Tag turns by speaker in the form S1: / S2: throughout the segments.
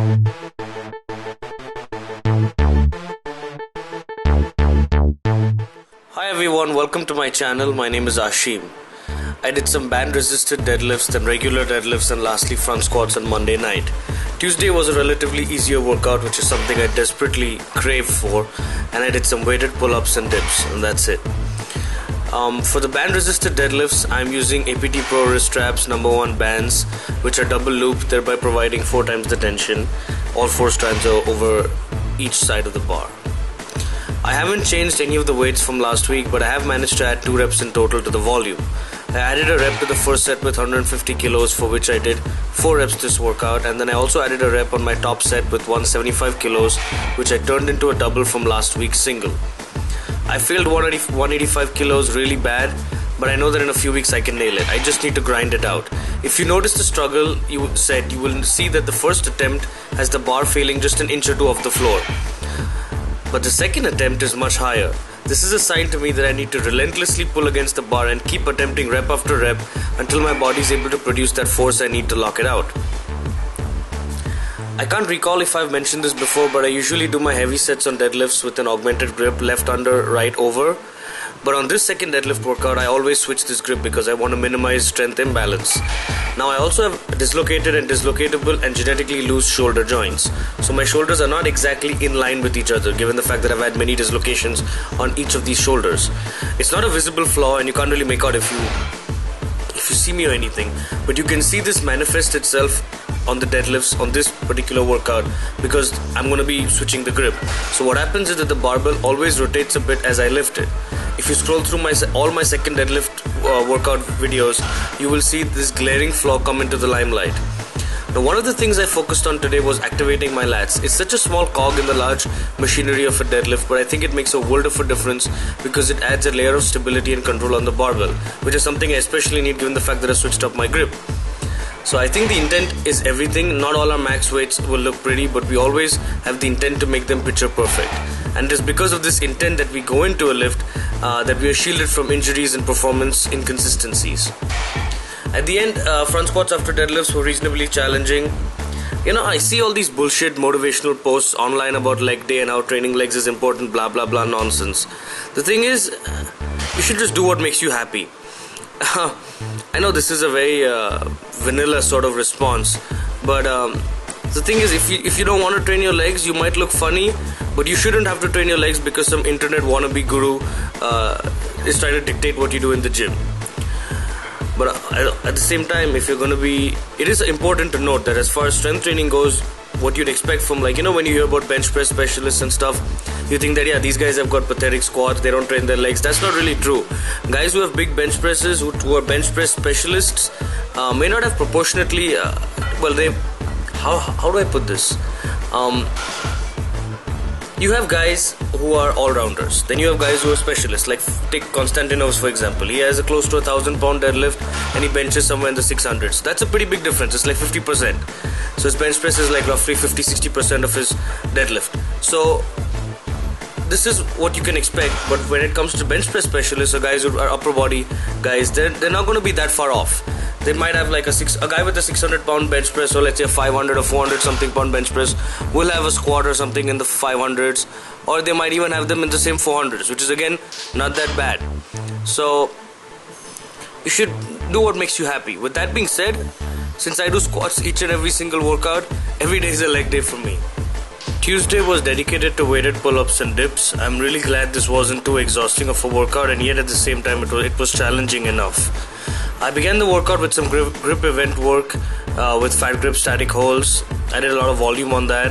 S1: Hi everyone, welcome to my channel. My name is Ashim. I did some band resisted deadlifts, then regular deadlifts, and lastly front squats on Monday night. Tuesday was a relatively easier workout, which is something I desperately craved for, and I did some weighted pull-ups and dips, and that's it. For the band resisted deadlifts, I'm using APT Pro wrist straps #1 bands, which are double looped, thereby providing 4 times the tension. All 4 strands are over each side of the bar. I haven't changed any of the weights from last week, but I have managed to add 2 reps in total to the volume. I added a rep to the first set with 150 kilos, for which I did 4 reps this workout, and then I also added a rep on my top set with 175 kilos, which I turned into a double from last week's single. I failed 185 kilos really bad, but I know that in a few weeks I can nail it. I just need to grind it out. If you notice the struggle you will see that the first attempt has the bar failing just an inch or 2 off the floor. But the second attempt is much higher. This is a sign to me that I need to relentlessly pull against the bar and keep attempting rep after rep until my body is able to produce that force I need to lock it out. I can't recall if I've mentioned this before, but I usually do my heavy sets on deadlifts with an augmented grip, left under, right over. But on this second deadlift workout, I always switch this grip because I want to minimize strength imbalance. Now I also have dislocated and dislocatable and genetically loose shoulder joints. So my shoulders are not exactly in line with each other, given the fact that I've had many dislocations on each of these shoulders. It's not a visible flaw and you can't really make out if you see me or anything, but you can see this manifest itself on the deadlifts on this particular workout because I'm going to be switching the grip. So what happens is that the barbell always rotates a bit as I lift it. If you scroll through all my second deadlift workout videos, you will see this glaring flaw come into the limelight. Now, one of the things I focused on today was activating my lats. It's such a small cog in the large machinery of a deadlift, but I think it makes a world of a difference because it adds a layer of stability and control on the barbell, which is something I especially need given the fact that I switched up my grip. So I think the intent is everything. Not all our max weights will look pretty, but we always have the intent to make them picture perfect. And it is because of this intent that we go into a lift that we are shielded from injuries and performance inconsistencies. At the end, front squats after deadlifts were reasonably challenging. I see all these bullshit motivational posts online about leg day and how training legs is important, blah blah blah nonsense. The thing is, you should just do what makes you happy. I know this is a very vanilla sort of response, but the thing is, if you don't want to train your legs, you might look funny, but you shouldn't have to train your legs because some internet wannabe guru is trying to dictate what you do in the gym. But at the same time, if you're going to it is important to note that as far as strength training goes, what you'd expect from when you hear about bench press specialists and stuff, you think that these guys have got pathetic squats, they don't train their legs. That's not really true. Guys who have big bench presses, who are bench press specialists, may not have proportionately how do I put this? You have guys who are all-rounders. Then you have guys who are specialists. Like take Konstantinovs for example. He has a close to 1,000-pound deadlift and he benches somewhere in the 600s. That's a pretty big difference. It's like 50%. So his bench press is like roughly 50-60% of his deadlift. So this is what you can expect. But when it comes to bench press specialists or guys who are upper body guys, they're not going to be that far off. They might have like a guy with a 600-pound bench press, or let's say a 500 or 400 something pound bench press will have a squat or something in the 500s, or they might even have them in the same 400s, which is again not that bad. So you should do what makes you happy. With that being said, since I do squats each and every single workout, every day is a leg day for me. Tuesday was dedicated to weighted pull-ups and dips. I'm really glad this wasn't too exhausting of a workout, and yet at the same time it was challenging enough. I began the workout with some grip event work with fat grip static holds. I did a lot of volume on that.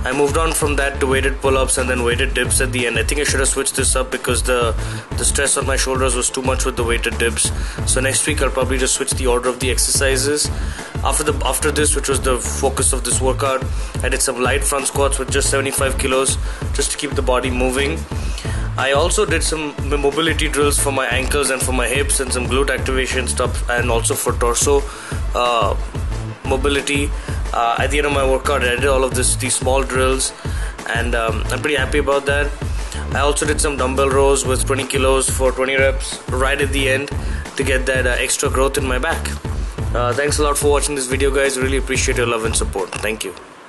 S1: I moved on from that to weighted pull-ups and then weighted dips at the end. I think I should have switched this up because the stress on my shoulders was too much with the weighted dips. So next week I'll probably just switch the order of the exercises. After this, which was the focus of this workout, I did some light front squats with just 75 kilos just to keep the body moving. I also did some mobility drills for my ankles and for my hips and some glute activation stuff, and also for torso mobility. At the end of my workout, I did all of these small drills, and I'm pretty happy about that. I also did some dumbbell rows with 20 kilos for 20 reps right at the end to get that extra growth in my back. Thanks a lot for watching this video, guys. Really appreciate your love and support. Thank you.